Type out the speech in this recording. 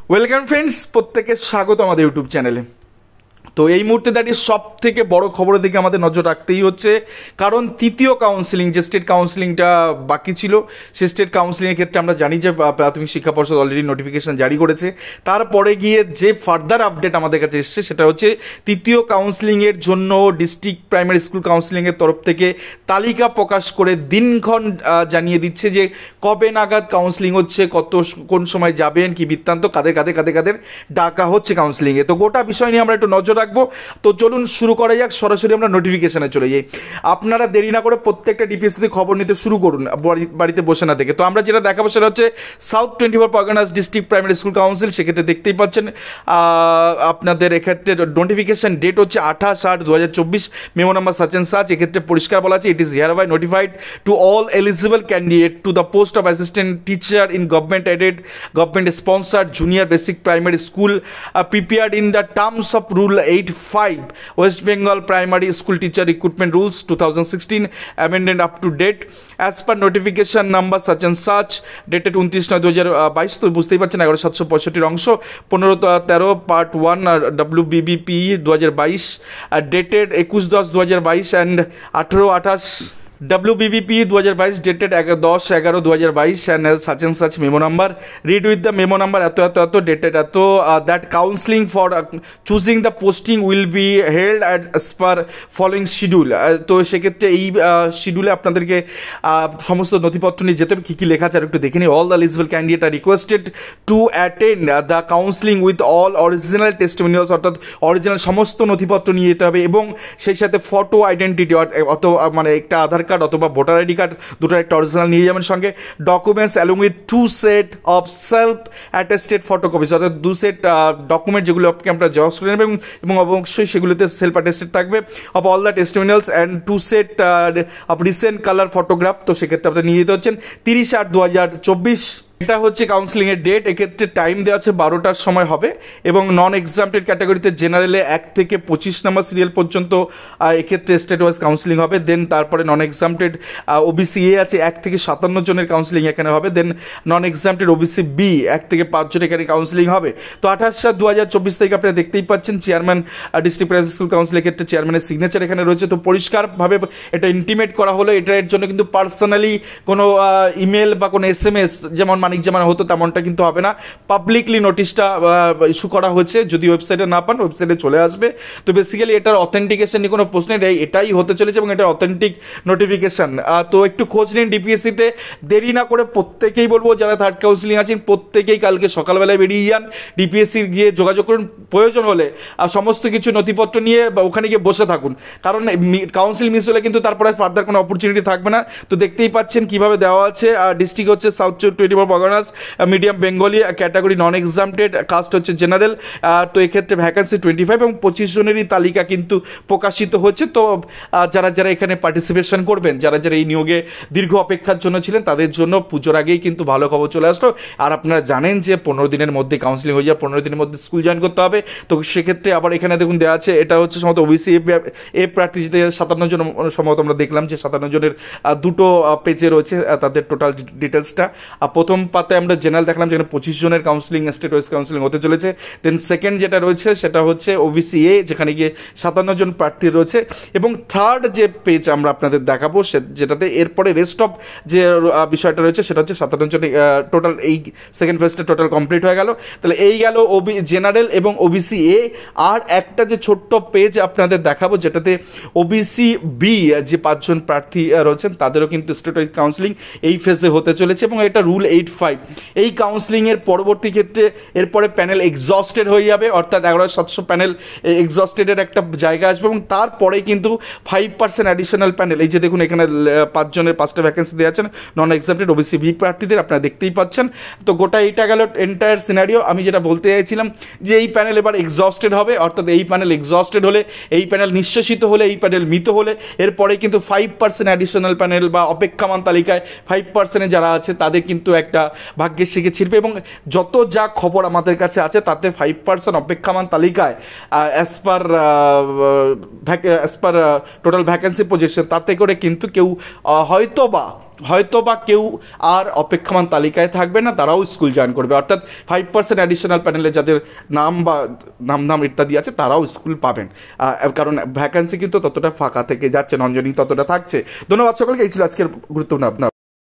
Welcome friends, প্রত্যেকে স্বাগত আমাদের ইউটিউব চ্যানেলে। তো এই মুহূর্তে দাঁড়িয়ে সব থেকে বড় খবরের দিকে আমাদের নজর রাখতেই হচ্ছে, কারণ তৃতীয় কাউন্সিলিং যে স্টেট কাউন্সিলিংটা বাকি ছিল, সেই স্টেট কাউন্সিলিংয়ের ক্ষেত্রে আমরা জানি যে প্রাথমিক শিক্ষা পর্ষদ অলরেডি নোটিফিকেশন জারি করেছে। তারপরে গিয়ে যে ফার্দার আপডেট আমাদের কাছে এসছে সেটা হচ্ছে তৃতীয় কাউন্সিলিংয়ের জন্য ডিস্ট্রিক্ট প্রাইমারি স্কুল কাউন্সিলিংয়ের তরফ থেকে তালিকা প্রকাশ করে দিনক্ষণ জানিয়ে দিচ্ছে যে কবে নাগাদ কাউন্সিলিং হচ্ছে, কোন সময় যাবেন, কি বৃত্তান্ত, কাদের ডাকা হচ্ছে কাউন্সিলিংয়ে। তো গোটা বিষয় নিয়ে আমরা একটু নজর রাখবো। তো চলুন শুরু করা যাক, সরাসরি আমরা নোটিফিকেশনে চলে যাই। আপনারা দেরি না করে প্রত্যেকটা ডিপিএসসি খবর নিতে শুরু করুন, বাড়িতে বসে না থেকে। তো আমরা যেটা দেখাবো সেটা হচ্ছে south 24 Parganas district primary school council. সেক্ষেত্রে দেখতেই পাচ্ছেন আপনাদের এক্ষেত্রে নোটিফিকেশন ডেট হচ্ছে 28/8/2024, memo number such and such. এক্ষেত্রে পরিষ্কার বলা আছে, it is hereby notified to all eligible candidate to the post of assistant teacher in government aided, government sponsored junior basic primary school prepared in the terms of rule 8(5) West Bengal Primary School Teacher Recruitment Rules 2016 amended up to date as per notification number such and such dated 29/9/2022। তো বুঝতেই পারছেন 11765 অংশ 15-13 part 1 WBBP 2022 dated 21/10/2022 and 18/28 WBBP 2022 dated 10/11/2022 and such and such memo number read with the memo number এত dated এত that counseling for choosing the posting will be held as per following schedule। তো সেক্ষেত্রে এই শিডিউলে আপনাদেরকে সমস্ত নথিপত্র নিয়ে যেতে হবে। কী কী লেখা আছে আর একটু দেখে নিই। All the eligible candidate are requested to attend the counselling with all original testimonials, অর্থাৎ অরিজিনাল সমস্ত নথিপত্র নিয়ে যেতে হবে এবং সেই সাথে ফটো আইডেন্টিটি মানে একটা আধার কার্ড অথবা ভোটার আইডি কার্ড দুটোর একটা অরিজিনাল নিয়ে যাবেন সঙ্গে। Documents along with 2 set of self attested photocopies, অর্থাৎ 2 সেট ডকুমেন্ট যেগুলো আমরা জেরক্স করে নেবেন এবং অবশ্যই সেগুলোতে সেলফ অ্যাটেস্টেড থাকবে of all the testimonials and 2 set of recent colour photograph. তো সেক্ষেত্রে আপনারা নিয়ে যেতে হচ্ছেন 30/8/2024। এটা হচ্ছে কাউন্সিলিং এর ডেট। এক্ষেত্রে টাইম দেওয়া আছে 12টার সময় হবে এবং নন এক্সামটেড ক্যাটাগরিতে জেনারেলে 1 থেকে 25 নম্বর সিরিয়াল পর্যন্ত এক্ষেত্রে স্টেট ওয়াইজ কাউন্সিলিং হবে। দেন তারপরে নন এক্সামটেড ওবিসি এ আছে 1 থেকে 57 জনের কাউন্সিলিং এখানে হবে। দেন নন এক্সামটেড ওবিসি বি 1 থেকে 5 জন এখানে কাউন্সিলিং হবে। তো 28/7/2024 তারিখ আপনারা দেখতেই পাচ্ছেন চেয়ারম্যান ডিস্ট্রিক্ট প্রাইমারি স্কুল কাউন্সিলের ক্ষেত্রে চেয়ারম্যানের সিগনেচার এখানে রয়েছে। তো পরিষ্কারভাবে এটা ইন্টিমেট করা হলো, এটার জন্য কিন্তু পার্সোনালি কোনো ইমেল বা কোনো SMS যেমন মানিক জামানা হতো তেমনটা কিন্তু হবে না। পাবলিকলি নোটিশটা ইস্যু করা হয়েছে, যদি ওয়েবসাইটে না পান ওয়েবসাইটে চলে আসবে। তো বেসিক্যালি এটার অথেন্টিকেশন নিয়ে কোনো প্রশ্ন নেই, এটাই হতে চলেছে এবং এটা অথেন্টিক নোটিফিকেশন। তো একটু খোঁজ নিন ডিপিএসসিতে, দেরি না করে প্রত্যেকেই বলবো যারা থার্ড কাউন্সিলিং আছেন প্রত্যেকেই কালকে সকালবেলায় বেরিয়ে যান, ডিপিএসসি গিয়ে যোগাযোগ করুন, প্রয়োজন হলে সমস্ত কিছু নথিপত্র নিয়ে ওখানে গিয়ে বসে থাকুন, কারণ কাউন্সিল মিস হলে কিন্তু তারপরে ফার্দার কোনো অপরচুনিটি থাকবে না। তো দেখতেই পাচ্ছেন কিভাবে দেওয়া আছে। ডিস্ট্রিক্ট হচ্ছে south 24 Parganas, medium Bengali, category non exempted, caste হচ্ছে জেনারেল। তো এক্ষেত্রে ভ্যাকেন্সি 25 এবং 25 জনেরই তালিকা কিন্তু প্রকাশিত হচ্ছে। তো যারা এখানে পার্টিসিপেশন করবেন, যারা এই নিয়োগে দীর্ঘ অপেক্ষার জন্য ছিলেন তাদের জন্য পুজোর আগেই কিন্তু ভালো খবর চলে আসলো। আর আপনারা জানেন যে 15 দিনের মধ্যে কাউন্সিলিং হয়ে যায়, 15 দিনের মধ্যে স্কুল জয়েন করতে হবে। তো সেক্ষেত্রে আবার এখানে দেখুন দেওয়া আছে, এটা হচ্ছে সম্ভবত ওবিসি এ প্রার্থী 57 জন সম্ভবত আমরা দেখলাম যে 57 জনের দুটো পেজে রয়েছে তাদের টোটাল ডিটেলসটা। প্রথম পাতায় আমরা জেনারেল দেখলাম যেখানে 25 জনের কাউন্সিলিং স্টেট ওয়াইজ কাউন্সিলিং হতে চলেছে। দেন সেকেন্ড যেটা রয়েছে সেটা হচ্ছে ওবিসি এ, যেখানে গিয়ে 57 জন প্রার্থী রয়েছে। এবং থার্ড যে পেজ আমরা আপনাদের দেখাবো যেটাতে এরপরে রেস্ট অফ যে বিষয়টা রয়েছে সেটা হচ্ছে 57 জন টোটাল। এই সেকেন্ড ফেজটা টোটাল কমপ্লিট হয়ে গেল। তাহলে এই গেল জেনারেল এবং ওবিসি এ। আর একটা যে ছোট্ট পেজ আপনাদের দেখাবো যেটাতে ওবিসি বি যে 5 জন প্রার্থী রয়েছেন তাদেরও কিন্তু স্টেট ওয়াইজ কাউন্সিলিং এই ফেজে হতে চলেছে এবং এটা রুল 8(5)। এই কাউন্সিলিং এর পরবর্তী ক্ষেত্রে এরপরে প্যানেল এক্সস্টেড হয়ে যাবে, অর্থাৎ 11,700 প্যানেল এক্সস্টেডের একটা জায়গা আসবে এবং তারপরে কিন্তু 5% অ্যাডিশনাল প্যানেল, এই যে দেখুন এখানে 5 জনের 5টা ভ্যাকেন্সি দেওয়া আছেন নন এক্সামটেড ওবিসি বি প্রার্থীদের, আপনারা দেখতেই পাচ্ছেন। তো গোটা এইটা গেল এন্টায়ার সিনারিও। আমি যেটা বলতে চাইছিলাম যে এই প্যানেল এবার এক্সস্টেড হবে, অর্থাৎ এই প্যানেল এক্সস্টেড হলে, এই প্যানেল নিঃশেষিত হলে, এই প্যানেল মৃত হলে এরপরে কিন্তু 5% অ্যাডিশনাল প্যানেল বা অপেক্ষামান তালিকায় 5% যারা আছে তাদের কিন্তু একটা ভাগ্যের শিখে ছিড়বে। এবং যত যা খবর আমাদের কাছে আছে তাতে 5% অপেক্ষামান তালিকায় as per total vacancy projection তাতে করে কিন্তু কেউ হয়তো বা হয়তো বা কেউ আর অপেক্ষমান তালিকায় থাকবে না, তারাও স্কুল জয়েন করবে, অর্থাৎ 5% অ্যাডিশনাল প্যানেলে যাদের নাম বা নাম ইত্যাদি আছে তারাও স্কুল পাবেন, কারণ ভ্যাকান্সি কিন্তু ততটা ফাঁকা থেকে যাচ্ছে, নন জয়েনিং ততটা থাকছে। ধন্যবাদ সকলকে, এই ছিল আজকের গুরুত্বপূর্ণ আপনার